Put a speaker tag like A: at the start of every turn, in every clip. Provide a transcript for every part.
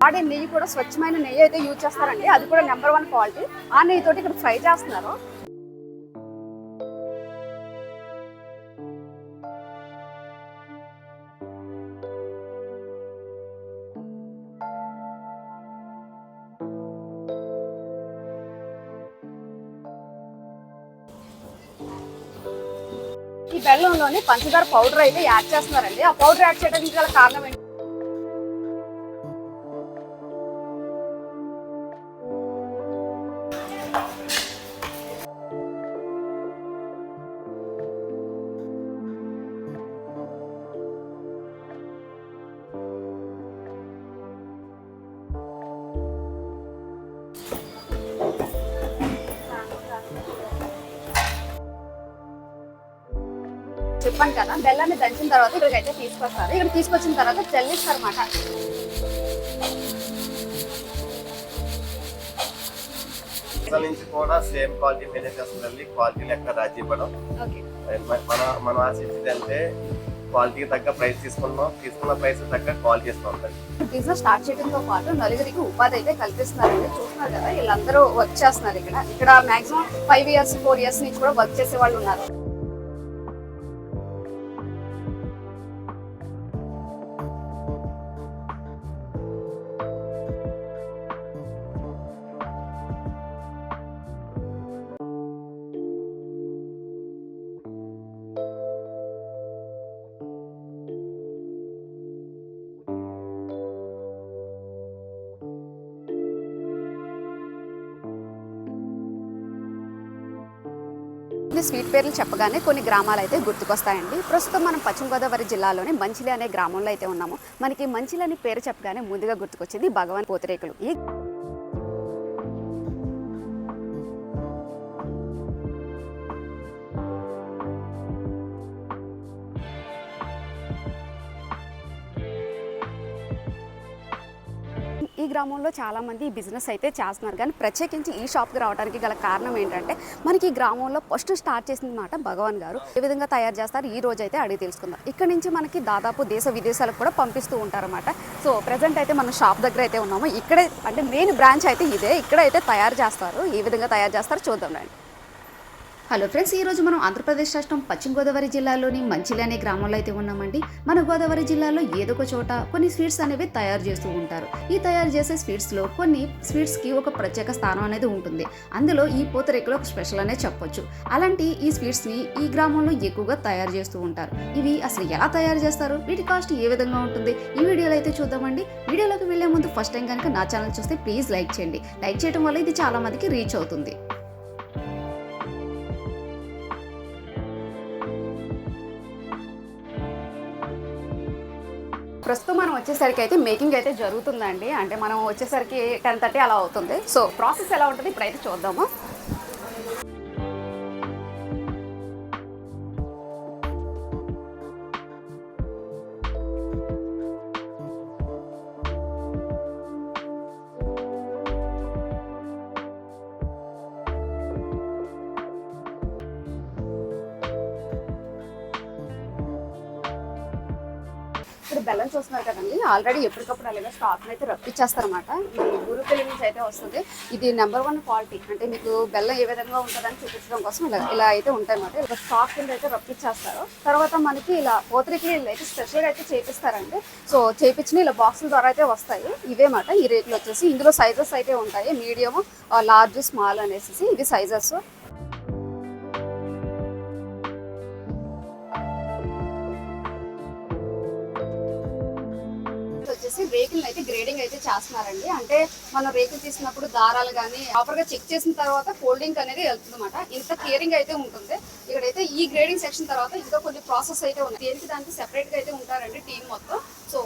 A: వాడే నెయ్యి కూడా స్వచ్ఛమైన నెయ్యి అయితే యూజ్ చేస్తారండి. అది కూడా నెంబర్ 1 క్వాలిటీ. ఆ నెయ్యి తోటి ఇక్కడ ఫ్రై చేస్తున్నారు. ఈ బెల్లంలోని పంచదార పౌడర్ అయితే యాడ్ చేస్తున్నారండి. ఆ పౌడర్ యాడ్ చేయడానికి గల కారణం ఏంటి? చెప్పాను కదా, బెల్లాన్ని దంచిన తర్వాత ఇక్కడికైతే తీసుకొస్తారు. ఇక్కడ తీసుకొచ్చిన తర్వాత చల్లిస్తారు అన్నమాట.
B: నుంచి కూడా సేమ్ క్వాలిటీ మెయింటైన్ చేస్తుంది. క్వాలిటీలు ఎక్కడ రాజీ పడం. మనం ఆశించేది అంటే క్వాలిటీకి తగ్గ ప్రైస్ తీసుకున్న ప్రైస్ తగ్గ క్వాలిటీ ఇస్తుంది.
A: బిజినెస్ స్టార్ట్ చేయడంతో పాటు నలుగురికి ఉపాధి అయితే కల్పిస్తున్నారండి. చూస్తున్నారు కదా, వీళ్ళందరూ వర్క్ చేస్తున్నారు. ఇక్కడ మాక్సిమం 5 years 4 years నుంచి కూడా వర్క్ చేసే వాళ్ళు ఉన్నారు. స్వీట్ పేర్లు చెప్పగానే కొన్ని గ్రామాలు అయితే గుర్తుకొస్తాయండి. ప్రస్తుతం మనం పశ్చిమ గోదావరి జిల్లాలోని మంచిలి అనే గ్రామంలో అయితే ఉన్నాము. మనకి మంచిలి అనే పేరు చెప్పగానే ముందుగా గుర్తుకొచ్చింది భగవాన్ పూతరేకులు. ఈ గ్రామంలో చాలామంది ఈ బిజినెస్ అయితే చేస్తున్నారు. కానీ ప్రత్యేకించి ఈ షాప్కి రావడానికి గల కారణం ఏంటంటే, మనకి ఈ గ్రామంలో ఫస్ట్ స్టార్ట్ చేసిన మాట భగవాన్ గారు ఏ విధంగా తయారు చేస్తారు ఈ రోజు అయితే అడిగి తెలుసుకుందాం. ఇక్కడ నుంచి మనకి దాదాపు దేశ విదేశాలకు కూడా పంపిస్తూ ఉంటారన్నమాట. సో ప్రజెంట్ అయితే మనం షాప్ దగ్గర అయితే ఉన్నాము. ఇక్కడే అంటే మెయిన్ బ్రాంచ్ అయితే ఇదే. ఇక్కడైతే తయారు చేస్తారు. ఏ విధంగా తయారు చేస్తారో చూద్దాం రండి. హలో ఫ్రెండ్స్, ఈరోజు మనం ఆంధ్రప్రదేశ్ రాష్ట్రం పశ్చిమ గోదావరి జిల్లాలోని మంచిలి అనే గ్రామంలో అయితే ఉన్నామండి. మన గోదావరి జిల్లాలో ఏదో ఒక చోట కొన్ని స్వీట్స్ అనేవి తయారు చేస్తూ ఉంటారు. ఈ తయారు చేసే స్వీట్స్లో కొన్ని స్వీట్స్కి ఒక ప్రత్యేక స్థానం అనేది ఉంటుంది. అందులో ఈ పూతరేకులు ఒక స్పెషల్ అనే చెప్పొచ్చు. అలాంటి ఈ స్వీట్స్ని ఈ గ్రామంలో ఎక్కువగా తయారు చేస్తూ ఉంటారు. ఇవి అసలు ఎలా తయారు చేస్తారు, వీటి కాస్ట్ ఏ విధంగా ఉంటుంది, ఈ వీడియోలో అయితే చూద్దామండి. వీడియోలోకి వెళ్లే ముందు ఫస్ట్ టైం కనుక నా ఛానల్ చూస్తే ప్లీజ్ లైక్ చేయండి. లైక్ చేయడం వల్ల ఇది చాలా మందికి రీచ్ అవుతుంది. ప్రస్తుతం మనం వచ్చేసరికి అయితే మేకింగ్ అయితే జరుగుతుందండి. అంటే మనం వచ్చేసరికి 10:30 అలా అవుతుంది. సో ప్రాసెస్ ఎలా ఉంటుంది ఇప్పుడైతే చూద్దాము. ఇక్కడ బెల్లం చూస్తున్నారు కదండి, ఆల్రెడీ ఎప్పటికప్పుడు అలాగే స్టాక్ అయితే రప్పించేస్తారన్నమాట. ఇది ఊరుపల్లి నుంచి అయితే వస్తుంది. ఇది నెంబర్ 1 క్వాలిటీ. అంటే మీకు బెల్లం ఏ విధంగా ఉంటుందని చూపించడం కోసం ఇలా అయితే ఉంటాయన్నమాట. ఇలా స్టాక్ కింద అయితే రప్పించేస్తారు. తర్వాత మనకి ఇలా పూతరేకులు అయితే స్పెషల్గా అయితే చేపిస్తారండి. సో చేపించిన ఇలా బాక్సుల ద్వారా అయితే వస్తాయి. ఇవే మాట ఈ రేట్లు వచ్చేసి. ఇందులో సైజెస్ అయితే ఉంటాయి, మీడియం, లార్జ్, స్మాల్ అనేసి ఇవి సైజెస్. రేకులను అయితే గ్రేడింగ్ అయితే చేస్తున్నారండి. అంటే మనం రేకులు తీసుకున్నప్పుడు దారాలు కానీ ప్రాపర్ గా చెక్ చేసిన తర్వాత ఫోల్డింగ్ అనేది వెళ్తుంది అన్నమాట. ఇంత క్లియరింగ్ అయితే ఉంటుంది. ఇక్కడైతే ఈ గ్రేడింగ్ సెక్షన్ తర్వాత ఇంకా కొన్ని ప్రాసెస్ అయితే ఉన్నాయి. దేనికి దానికి సెపరేట్ గా అయితే ఉంటారండి టీం మొత్తం. సో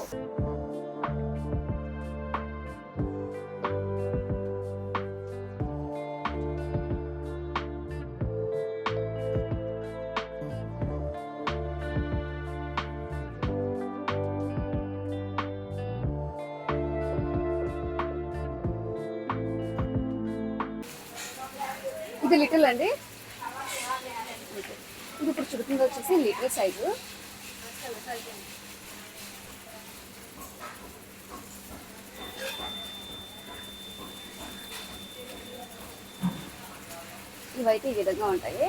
A: ఇది లిటిల్ అండి. ఇది ఇప్పుడు చుడుతుంది వచ్చేసి లిటిల్ సైజు. ఇవైతే ఈ విధంగా ఉంటాయి.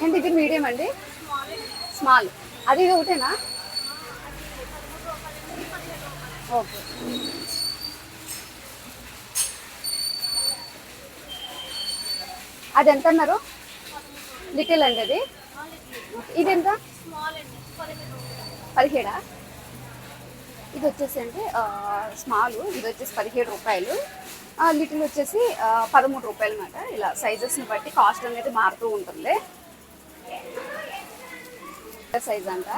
A: ఏంటి ఇది మీడియం అండి, స్మాల్, అది ఇది ఒకటేనా? ఓకే. అది ఎంత అన్నారు? లిటిల్ అండి అది. ఇది ఎంత? 17. ఇది వచ్చేసి అండి స్మాల్, ఇది వచ్చేసి 17 రూపాయలు. లిటిల్ వచ్చేసి 13 రూపాయలు అన్నమాట. ఇలా సైజెస్ని బట్టి కాస్ట్ అనేది మారుతూ ఉంటుంది. సైజ్ అంట.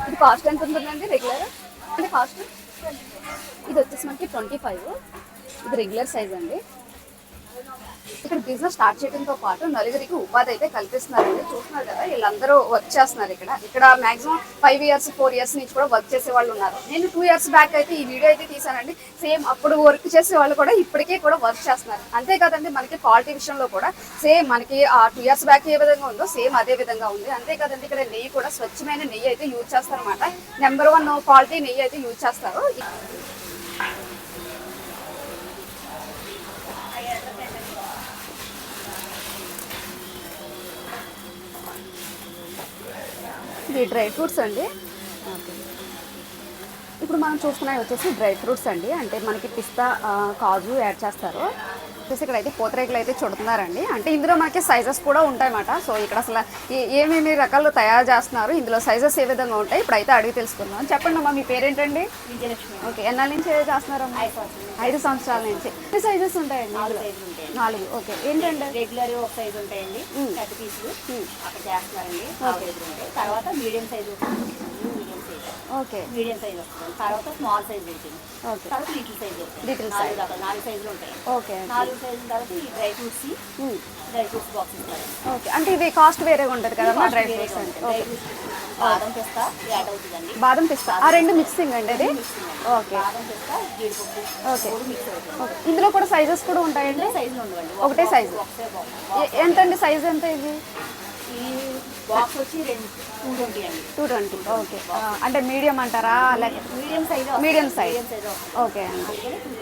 A: ఇది కాస్ట్ ఎంత ఉంటుందండి రెగ్యులర్ అంటే కాస్ట్? ఇది వచ్చేసి మనకి 25. ఇది రెగ్యులర్ సైజ్ అండి. ఇక్కడ బిజినెస్ స్టార్ట్ చేయడంతో పాటు నలుగురికి ఉపాధి అయితే కల్పిస్తున్నారండి. చూస్తున్నారు కదా, వీళ్ళందరూ వర్క్ చేస్తున్నారు ఇక్కడ మాక్సిమం 5 years 4 years నుంచి కూడా వర్క్ చేసే వాళ్ళు ఉన్నారు. నేను 2 years బ్యాక్ అయితే ఈ వీడియో అయితే తీసానండి. సేమ్ అప్పుడు వర్క్ చేసే వాళ్ళు కూడా ఇప్పటికే కూడా వర్క్ చేస్తున్నారు. అంతే కదండి, మనకి క్వాలిటీ విషయంలో కూడా సేమ్ మనకి 2 years బ్యాక్ ఏ విధంగా ఉందో సేమ్ అదే విధంగా ఉంది. అంతే కదండి, ఇక్కడ నెయ్యి కూడా స్వచ్ఛమైన నెయ్యి అయితే యూజ్ చేస్తారు అనమాట. నెంబర్ 1 క్వాలిటీ నెయ్యి అయితే యూజ్ చేస్తారు. ఇది డ్రై ఫ్రూట్స్ అండి. ఓకే, ఇప్పుడు మనం చూసుకున్నవి వచ్చేసి డ్రై ఫ్రూట్స్ అండి. అంటే మనకి పిస్తా, కాజు యాడ్ చేస్తారు. వచ్చేసి ఇక్కడ అయితే పూతరేకులు అయితే చుడుతున్నారండి. అంటే ఇందులో మనకి సైజెస్ కూడా ఉంటాయన్నమాట. సో ఇక్కడ అసలు ఏమేమి రకాలు తయారు చేస్తున్నారు, ఇందులో సైజెస్ ఏ విధంగా ఉంటాయి ఇప్పుడు అయితే అడిగి తెలుసుకుందాం. చెప్పండి అమ్మా, మీ పేరేంటండి? ఓకే, ఎన్నాళ్ళ నుంచి చేస్తున్నారమ్మా? 5 సంవత్సరాల నుంచి. ఎన్ని సైజెస్ ఉంటాయండి? 4. ఓకే, ఏంటండి?
C: రెగ్యులర్ ఒక సైజ్ ఉంటాయండి, 30 పీసులు అక్కడ చేస్తున్నారండి. తర్వాత medium size
A: okay,
C: medium size వస్తుంది. తర్వాత స్మాల్ సైజ్ ఉంటుంది.
A: ఓకే,
C: తర్వాత లిటిల్ సైజ్ వస్తుంది.
A: Little size.
C: 4 సైజులు ఉంటాయి.
A: ఓకే,
C: 4 సైజుల తర్వాత ఈ డ్రై ఫ్రూట్స్ బాక్స్ ఇస్తారు.
A: ఓకే, అంటే ఇది కాస్ట్ వేరేగా ఉంటుంది కదమ్మా డ్రై ఫ్రూట్స్ అంటే?
C: డ్రై ఫ్రూట్స్ బాదం పిస్తా యాడ్ అవుతుందండి.
A: బాదం పిస్తా, ఆ రెండు మిక్సింగ్ అండి అది? ఓకే,
C: బాదం పిస్తా జీడిపప్పు
A: ఓకే,
C: మిక్స్ అవుతుంది.
A: ఓకే. ఇందులో కూడా సైజెస్ కూడా ఉంటాయండి?
C: సైజులు ఉండవండి,
A: ఒకటే సైజు.
C: ఒకటే బాక్స్.
A: ఎంతండి సైజ్ ఎంత ఇది?
C: ఈ బాక్స్ వచ్చి 220 అండి.
A: 220. ఓకే, అంటే మీడియం అంటారా? లేక
C: medium size.
A: Medium size.
C: Medium size
A: okay అండి.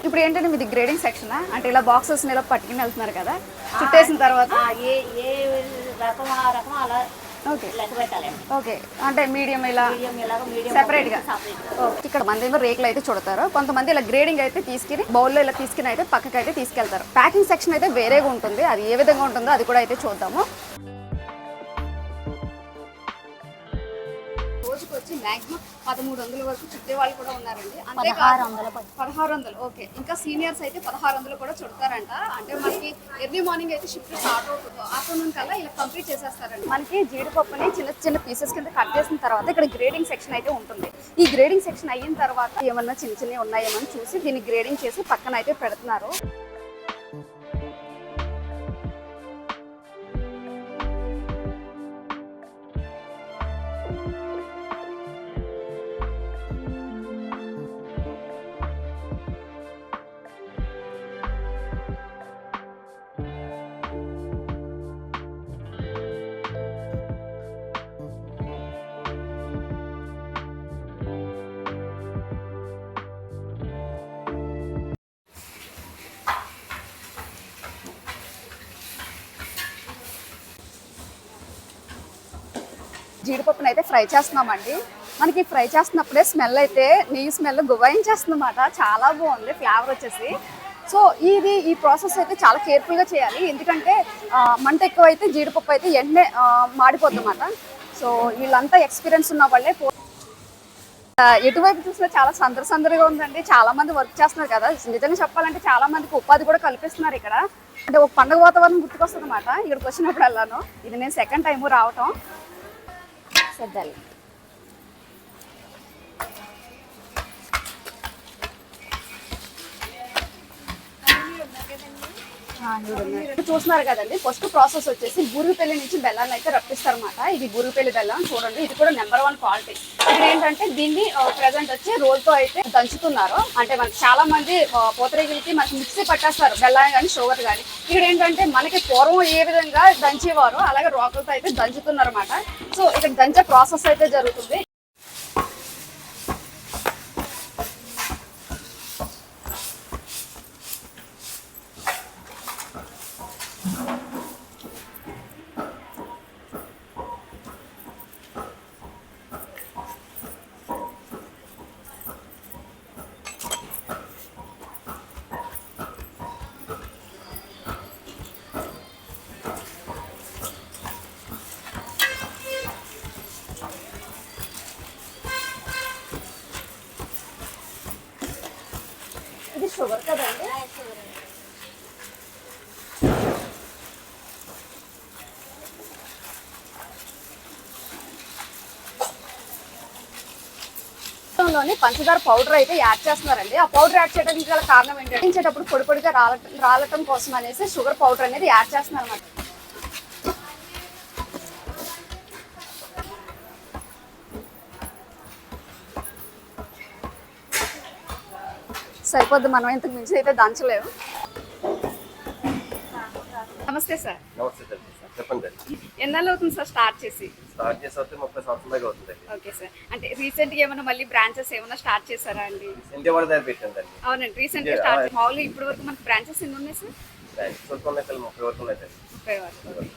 A: ఇప్పుడు ఏంటంటే మీది గ్రేడింగ్ సెక్షన్ అంటే ఇలా బాక్సెస్ ఇలా పట్టుకుని వెళ్తున్నారు కదా, చుట్టేసిన తర్వాత
C: ఏ ఏ రకం ఆ రకం అలా
A: ఓకే,
C: లెక్క పెట్టాలండి.
A: ఓకే, అంటే మీడియం ఇలా
C: మీడియం ఎలాగో మీడియం
A: సెపరేట్గా.
C: సపరేట్.
A: ఓకే, ఇక్కడ మంది ఏమో రేకులు అయితే చుడతారు, కొంతమంది ఇలా గ్రేడింగ్ అయితే తీసుకుని బౌల్లో ఇలా తీసుకుని అయితే పక్కకి అయితే తీసుకెళ్తారు. ప్యాకింగ్ సెక్షన్ అయితే వేరేగా ఉంటుంది, అది ఏ విధంగా ఉంటుందో అది కూడా అయితే చూద్దాము. రోజుకి వచ్చి మాక్సిమం 1300 వరకు చుట్టే వాళ్ళు కూడా ఉన్నారండి. 1600. ఓకే, ఇంకా సీనియర్స్ అయితే 1600 కూడా చుడతారంట. అంటే మనకి ఎర్లీ మార్నింగ్ అయితే షిఫ్ట్ స్టార్ట్ అవుతుందో ఆఫ్టర్నూన్ కల్లా ఇలా కంప్లీట్ చేసేస్తారండి. మనకి జీడిపప్పుని చిన్న చిన్న పీసెస్ కింద కట్ చేసిన తర్వాత ఇక్కడ గ్రేడింగ్ సెక్షన్ అయితే ఉంటుంది. ఈ గ్రేడింగ్ సెక్షన్ అయిన తర్వాత ఏమన్నా చిన్న చిన్నవి ఉన్నాయేమని చూసి దీన్ని గ్రేడింగ్ చేసి పక్కన అయితే పెడుతున్నారు. జీడిపప్పును అయితే ఫ్రై చేస్తున్నామండి. మనకి ఫ్రై చేస్తున్నప్పుడే స్మెల్ అయితే నెయ్యి స్మెల్ గువాయించేస్తుందన్నమాట. చాలా బాగుంది ఫ్లేవర్ వచ్చేసి. సో ఈ ప్రాసెస్ అయితే చాలా కేర్ఫుల్గా చేయాలి, ఎందుకంటే మంట ఎక్కువ అయితే జీడిపప్పు అయితే వెంటనే మాడిపోద్ది అన్నమాట. సో వీళ్ళంతా ఎక్స్పీరియన్స్ ఉన్న వాళ్ళే. ఎటువైపు చూసినా చాలా సందడిగా ఉందండి. చాలా మంది వర్క్ చేస్తున్నారు కదా, నిజంగా చెప్పాలంటే చాలా మందికి ఉపాధి కూడా కల్పిస్తున్నారు ఇక్కడ. అంటే ఒక పండుగ వాతావరణం గుర్తుకొస్తుంది అన్నమాట ఇక్కడికి వచ్చినప్పుడు వెళ్ళాను. ఇది నేను సెకండ్ టైం రావటం. సర్దాలి. చూస్తున్నారు కదండి, ఫస్ట్ ప్రాసెస్ వచ్చేసి బూరుగుపల్లి నుంచి బెల్లాన్ని అయితే రప్పిస్తారన్నమాట. ఇది బూరుగుపల్లి బెల్లం చూడండి, ఇది కూడా నెంబర్ 1 క్వాలిటీ. ఇక్కడ ఏంటంటే దీన్ని ప్రెసెంట్ వచ్చి రోల్తో అయితే దంచుతున్నారు. అంటే మనకి చాలా మంది పూతరేకులకి మనకి మిక్సీ పట్టేస్తారు బెల్లం కానీ షుగర్ కానీ. ఇక్కడ ఏంటంటే మనకి పూర్వం ఏ విధంగా దంచేవారో అలాగే రోకలతో అయితే దంచుతున్నారు అనమాట. సో ఇక్కడ దంచే ప్రాసెస్ అయితే జరుగుతుంది. ఇది షుగర్ కదండి. లోని పంచదార పౌడర్ అయితే యాడ్ చేస్తున్నారండి. ఆ పౌడర్ యాడ్ చేయడానికి గల కారణం ఏంటంటే ఇచ్చేటప్పుడు పొడి పొడిగా రాలటం కోసం అనేసి షుగర్ పౌడర్ అనేది యాడ్ చేస్తున్నారు అన్నమాట. సరిపోద్ది, మనం ఇంతకు మించి అయితే దంచలేము. నమస్తే సార్.
B: నమస్తే సార్, చెప్పండి సార్.
A: ఎన్నాళ్ళు అవుతుంది సార్ స్టార్ట్ చేసి?
B: స్టార్ట్ చేసి వస్తే 30 సంవత్సరాల దాకా అవుతుందండి.
A: Okay sir. అంటే రీసెంట్ గా ఏమైనా మళ్ళీ బ్రాంచెస్ ఏమైనా స్టార్ట్ చేశారా అండి?
B: ఇండియా దగ్గర పెట్టండి.
A: అవునండి, రీసెంట్ గా స్టార్ట్. మామూలుగా ఇప్పటి వరకు మనకి బ్రాంచెస్ ఎన్ని ఉన్నాయి సార్?
B: బ్రాంచెస్ వరకు ఉన్నాయి సార్, 30 వరకు ఉన్నాయి సార్.
A: 30 వరకు.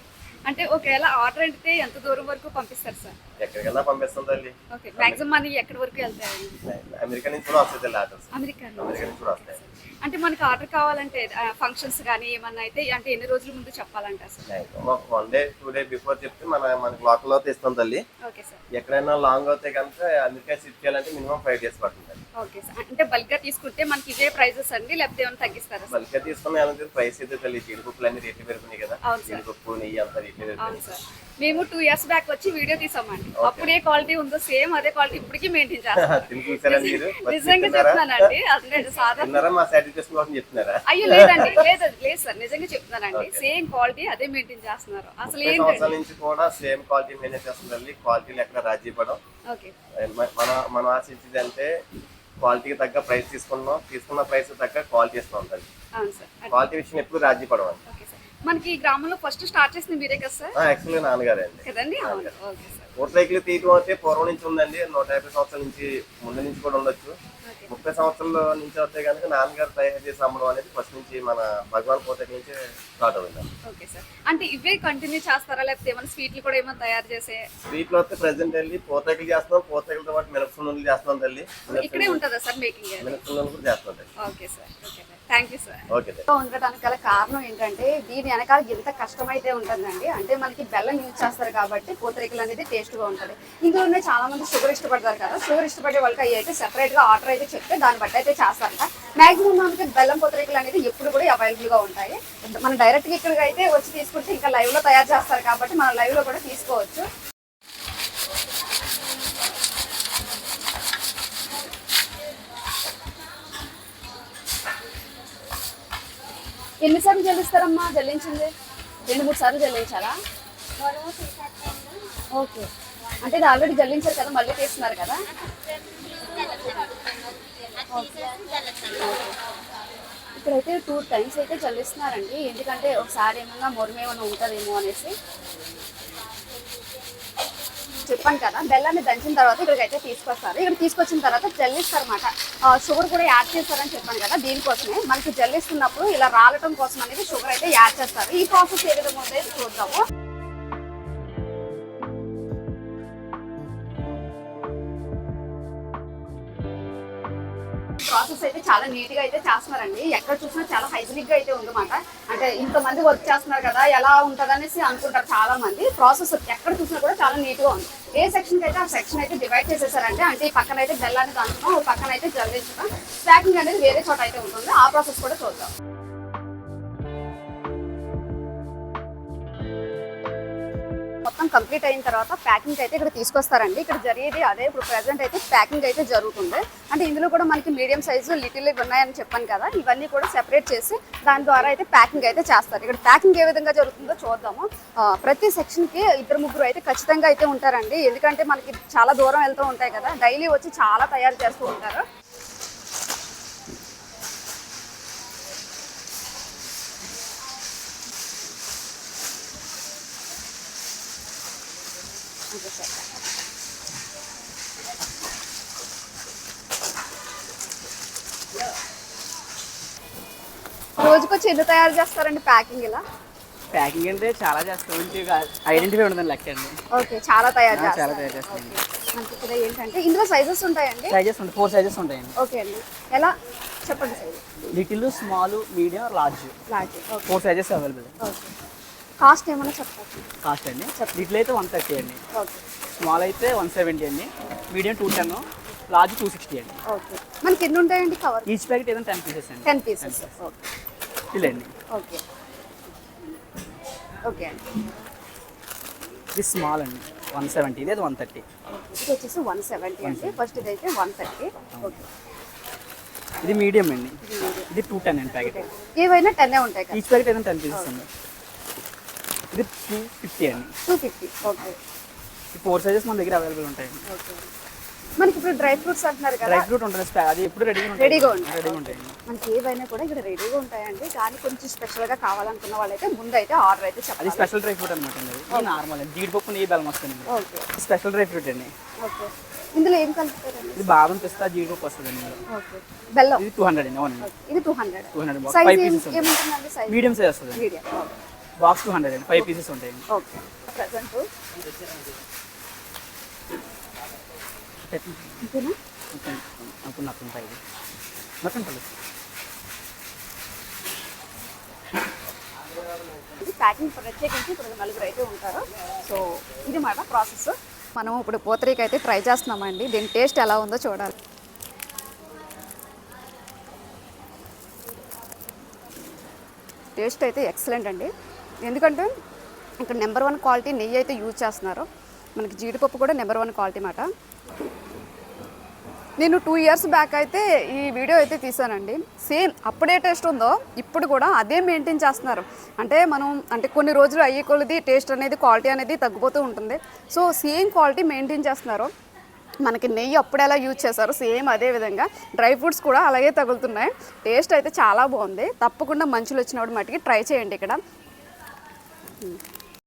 A: అంటే ఒకవేళ ఆర్డర్ అంటే ఎంత దూరం వరకు పంపిస్తారు సార్?
B: ఎక్కడికైనా పంపిస్తాం తల్లి.
A: ఓకే, మాక్సిమం మనీ ఎక్కడి వరకు వెళ్తాయండి?
B: అమెరికా నుంచి కూడా వస్తాయి తల్లి ఆర్డర్స్.
A: అమెరికా
B: నుంచి కూడా వస్తాయి.
A: అంటే మనకి ఆర్డర్ కావాలంటే ఫంక్షన్స్ కానీ ఏమన్నా అయితే అంటే ఎన్ని రోజుల ముందు చెప్పాలంటారు సార్?
B: 1 డే 2 డే బిఫోర్ చెప్తే మనకి లోకల్ అయితే ఇస్తాం తల్లి.
A: Okay sir.
B: ఎక్కడైనా లాంగ్ అవుతే కనుక అమెరికా షిప్ చేయాలంటే మినిమం 5 days పడుతుంది.
A: Okay sir. అంటే బల్క్ గా తీసుకుంటే మనకి ఇదే ప్రైజెస్ అండి లేకపోతే ఏమైనా తగ్గిస్తారా?
B: బల్క్ గా తీసుకున్న ప్రైస్ అయితే తల్లి. జీడిపప్పులు అన్ని రేట్లు పెరుగుతున్నాయి కదా.
A: అవును సార్.
B: జీడిపప్పు నెయ్యి అంతా రేట్లు
A: అవును
B: పెరుగుతుంది.
A: సార్. మేము 2 years బ్యాక్ వచ్చి వీడియో తీసామండి. అప్పుడు ఏ క్వాలిటీ ఉందో సేమ్ అదే క్వాలిటీ ఇప్పటికీ మెయింటైన్ చేస్తాం.
B: చూసారా మీరు?
A: నిజంగా చెప్తున్నానండి, అదే సాధారణ.
B: మా సాటిస్ఫాక్షన్ కోసం చెప్తున్నారా?
A: అయ్యో లేదండి, లేదు సార్, నిజంగా చెప్తున్నానండి. సేమ్ క్వాలిటీ అదే మెయింటైన్ చేస్తున్నారు. అసలు
B: సంవత్సరాల నుంచి కూడా సేమ్ క్వాలిటీ మెయింటైన్ చేస్తుంది. క్వాలిటీలు ఎక్కడ రాజీ పడం.
A: ఓకే.
B: మనం ఆశించేది అంటే క్వాలిటీకి తగ్గ ప్రైస్ తీసుకున్న ప్రైస్ తగ్గ క్వాలిటీ ఇస్తున్నాం.
A: అవును సార్.
B: క్వాలిటీ విషయం ఎప్పుడు రాజీ పడవాలి.
A: Okay sir. మనకి ఈ గ్రామంలో ఫస్ట్ స్టార్ట్ చేసింది మీరే కదా సార్?
B: యాక్చువల్గా నాన్నగారే అండి.
A: కదండి. అవును. Okay sir.
B: పూతరేకులు తీయటం అయితే పూర్వం నుంచి ఉందండి. 150 సంవత్సరాల నుంచి ముందు నుంచి కూడా ఉండొచ్చు. 30 సంవత్సరాల నుంచి వస్తే కనుక నాన్నగారు తయారు చేసి అమ్మడం అనేది ఫస్ట్ నుంచి మన భగవాన్ పూతరేకుల నుంచి స్టార్ట్ అవుతుంది.
A: Okay sir. అంటే ఇవే కంటిన్యూ చేస్తారా లేకపోతే ఏమైనా స్వీట్లు కూడా ఏమైనా తయారు చేసే?
B: స్వీట్లు వస్తే ప్రెసెంట్ వెళ్ళి పూతరేకులు చేస్తున్నాం. పూతరేకులతో పాటు మినపసుండలు చేస్తున్నాం తల్లి.
A: ఇక్కడే ఉంటుందా సార్ మేకింగ్?
B: మినపసుండలు కూడా చేస్తున్నాం తల్లి.
A: Okay sir. Okay sir. Thank you sir.
B: Okay.
A: ఉండడానికి గల కారణం ఏంటంటే దీని వెనకాల ఎంత కష్టమైతే ఉంటుందండి. అంటే మనకి బెల్లం యూజ్ చేస్తారు కాబట్టి పూతరేకులు అనేది టేస్ట్గా ఉంటుంది. ఇందులోనే చాలా మంది షుగర్ ఇష్టపడతారు కదా. షుగర్ ఇష్టపడే వాళ్ళకి అవి అయితే సెపరేట్గా ఆర్డర్ అయితే చెప్తే దాన్ని బట్టి అయితే చేస్తారంట. మాక్సిమం మనకి బెల్లం పూతరేకులు అనేది ఎప్పుడు కూడా అవైలబుల్గా ఉంటాయి. మనం డైరెక్ట్గా ఇక్కడికి అయితే వచ్చి తీసుకుంటే ఇంకా లైవ్లో తయారు చేస్తారు కాబట్టి మనం లైవ్లో కూడా తీసుకోవచ్చు. ఎన్నిసార్లు జల్లిస్తారమ్మా? జల్లించింది 2-3 సార్లు జల్లించాలా? ఓకే. అంటే ఇది ఆల్రెడీ జల్లించారు కదా, మళ్ళీ తీస్తున్నారు కదా. ఇక్కడైతే 2 times అయితే జల్లిస్తున్నారండి. ఎందుకంటే ఒకసారి ఏమన్నా మొరమేమన్నా ఉంటుందేమో అనేసి. చెప్పాను కదా, బెల్లాన్ని దంచిన తర్వాత ఇక్కడికి అయితే తీసుకొస్తారు. ఇక్కడ తీసుకొచ్చిన తర్వాత జల్లిస్తారు అనమాట. షుగర్ కూడా యాడ్ చేస్తారని చెప్పాను కదా, దీనికోసమే మనకి జల్లిస్తున్నప్పుడు ఇలా రాలటం కోసం అనేది షుగర్ అయితే యాడ్ చేస్తారు. ఈ ప్రాసెస్ ఏ విధంగా ఉందో చూద్దాము. ప్రాసెస్ అయితే చాలా నీట్ గా అయితే చేస్తున్నారండి. ఎక్కడ చూసినా చాలా హైజీనిక్ గా అయితే ఉందన్నమాట. అంటే ఇంతమంది వర్క్ చేస్తున్నారు కదా, ఎలా ఉంటుంది అనేసి అనుకుంటారు చాలా మంది. ప్రాసెస్ ఎక్కడ చూసినా కూడా చాలా నీట్ గా ఉంది. ఏ సెక్షన్ అయితే ఆ సెక్షన్ అయితే డివైడ్ చేసేసారంటే, అంటే ఈ పక్కన అయితే బెల్లాన్ని దాంట్లో పక్కన అయితే జల్లించడం, ప్యాకింగ్ అనేది వేరే చోట అయితే ఉంటుంది. ఆ ప్రాసెస్ కూడా చూద్దాం. మొత్తం కంప్లీట్ అయిన తర్వాత ప్యాకింగ్ అయితే ఇక్కడ తీసుకొస్తారండి. ఇక్కడ జరిగేది అదే. ఇప్పుడు ప్రెసెంట్ అయితే ప్యాకింగ్ అయితే జరుగుతుంది. అంటే ఇందులో కూడా మనకి మీడియం సైజు లిటిల్ ఉన్నాయని చెప్పాను కదా, ఇవన్నీ కూడా సెపరేట్ చేసి దాని ద్వారా అయితే ప్యాకింగ్ అయితే చేస్తారు. ఇక్కడ ప్యాకింగ్ ఏ విధంగా జరుగుతుందో చూద్దాము. ప్రతి సెక్షన్కి 2-3 అయితే ఖచ్చితంగా అయితే ఉంటారండి. ఎందుకంటే మనకి చాలా దూరం వెళ్తూ ఉంటాయి కదా, డైలీ వచ్చి చాలా తయారు చేస్తూ ఉంటారు. రోజుకొచ్చి ఎన్ని తయారు చేస్తారండి ప్యాకింగ్ ఇలా?
D: ప్యాకింగ్ అంటే చాలా చేస్తాం, ఐడెంటిఫై ఉండదని లెక్క అండి.
A: ఓకే, చాలా తయారు
D: చాలా
A: చేస్తారు.
D: తయారు చేస్తాం.
A: మనకి ఇక్కడ ఏంటంటే ఇందులో సైజెస్ ఉంటాయండి.
D: సైజెస్ ఉంటాయి, 4 సైజెస్ ఉంటాయండి.
A: ఓకే అండి, ఎలా చెప్పండి size?
D: Little, small, medium, large,
A: large. Okay
D: 4 sizes available.
A: Okay, cost ఏమైనా చెప్తారు?
D: కాస్ట్ అండి, లిటిల్ అయితే 130 అండి,
A: ఓకే
D: స్మాల్ అయితే 170 అండి, మీడియం 210, లార్జ్ 260 అండి.
A: ఓకే, మనకి ఎన్ని ఉంటాయండి కవర్?
D: ఈచ్ ప్యాకెట్ ఏదైనా 10 పీసెస్ అండి.
A: 10 పీసెస్. ఓకే
D: ఇలా అండి.
A: ఓకే ఓకే అండి.
D: ఇది స్మాల్ అండి 170, ఇది 130.
A: ఇది వచ్చేసి 170 అండి. ఫస్ట్ ఇది అయితే 130. ఓకే,
D: ఇది మీడియం అండి, ఇది 210 అండి ప్యాకెట్.
A: ఏవైనా 10 ఉంటాయి కదా.
D: ఈచ్ ప్యాకెట్ ఏదైనా 10 పీసెస్ అండి. ఇది 250 అండి.
A: 250. ఓకే
D: ఈ 4 సైజెస్ మన దగ్గర అవైలబుల్ ఉంటాయండి.
A: ఓకే, మనకి ఇప్పుడు డ్రై ఫ్రూట్స్ అంటున్నారు కదా,
D: డ్రై ఫ్రూట్ ఉంటుంది, అది ఎప్పుడు రెడీగా
A: రెడీగా
D: ఉంటాయి. రెడీగా ఉంటాయండి.
A: మనకి ఏవైనా కూడా ఇక్కడ రెడీగా ఉంటాయండి. కానీ కొంచెం స్పెషల్గా కావాలనుకున్న వాళ్ళైతే ముందు అయితే ఆర్డర్ అయితే
D: అది
A: చెప్పాలి.
D: స్పెషల్ డ్రై ఫ్రూట్ అనమాట అండి. ఇది నార్మల్ అండి, జీడిపప్పు నెయ్యి బెల్లం వస్తుంది.
A: ఓకే
D: స్పెషల్ డ్రై ఫ్రూట్ అండి.
A: ఓకే, ఇందులో ఏం కలుపుతారండి?
D: ఇది బాదం పిస్తా జీడిపప్పు వస్తుంది అండి.
A: ఓకే, బెల్లం.
D: ఇది 200 అండి. అవునండి,
A: ఓకే, ఇది 200.
D: 200
A: సైజ్
D: 5 పీసెస్ ఉంటాయి.
A: ఏముంటుందండి? సైజ్
D: మీడియం సైజ్ వస్తుంది.
A: మీడియం. ఓకే
D: బాక్స్ 200 అండి, 5 పీసెస్ ఉంటాయండి.
A: ఓకే, ప్రజెంట్ ఇంతేనా?
D: అప్పుడు నాకు ఉంటాయి మొత్తం కలిసి.
A: ఇది ప్యాకింగ్ ప్రత్యేకించి ఇప్పుడు 4 అయితే ఉంటారు. సో ఇది మాట ప్రాసెస్. మనం ఇప్పుడు పూతరేకి అయితే ట్రై చేస్తున్నామండి. దీని టేస్ట్ ఎలా ఉందో చూడాలి. టేస్ట్ అయితే ఎక్సలెంట్ అండి. ఎందుకంటే ఇక్కడ నెంబర్ 1 క్వాలిటీ నెయ్యి అయితే యూజ్ చేస్తున్నారు. మనకి జీడిపప్పు కూడా నెంబర్ 1 క్వాలిటీ మాట. నేను 2 ఇయర్స్ బ్యాక్ అయితే ఈ వీడియో అయితే తీసానండి. సేమ్ అప్పుడే టేస్ట్ ఉందో ఇప్పుడు కూడా అదే మెయింటైన్ చేస్తున్నారు. అంటే మనం అంటే కొన్ని రోజులు అయ్యే కొలది టేస్ట్ అనేది, క్వాలిటీ అనేది తగ్గిపోతూ ఉంటుంది. సో సేమ్ క్వాలిటీ మెయింటైన్ చేస్తున్నారు. మనకి నెయ్యి అప్పుడు ఎలా యూజ్ చేశారో సేమ్ అదే విధంగా డ్రై ఫ్రూట్స్ కూడా అలాగే తగులుతున్నాయి. టేస్ట్ అయితే చాలా బాగుంది. తప్పకుండా మంచులు వచ్చినప్పుడు మటుకి ట్రై చేయండి ఇక్కడ.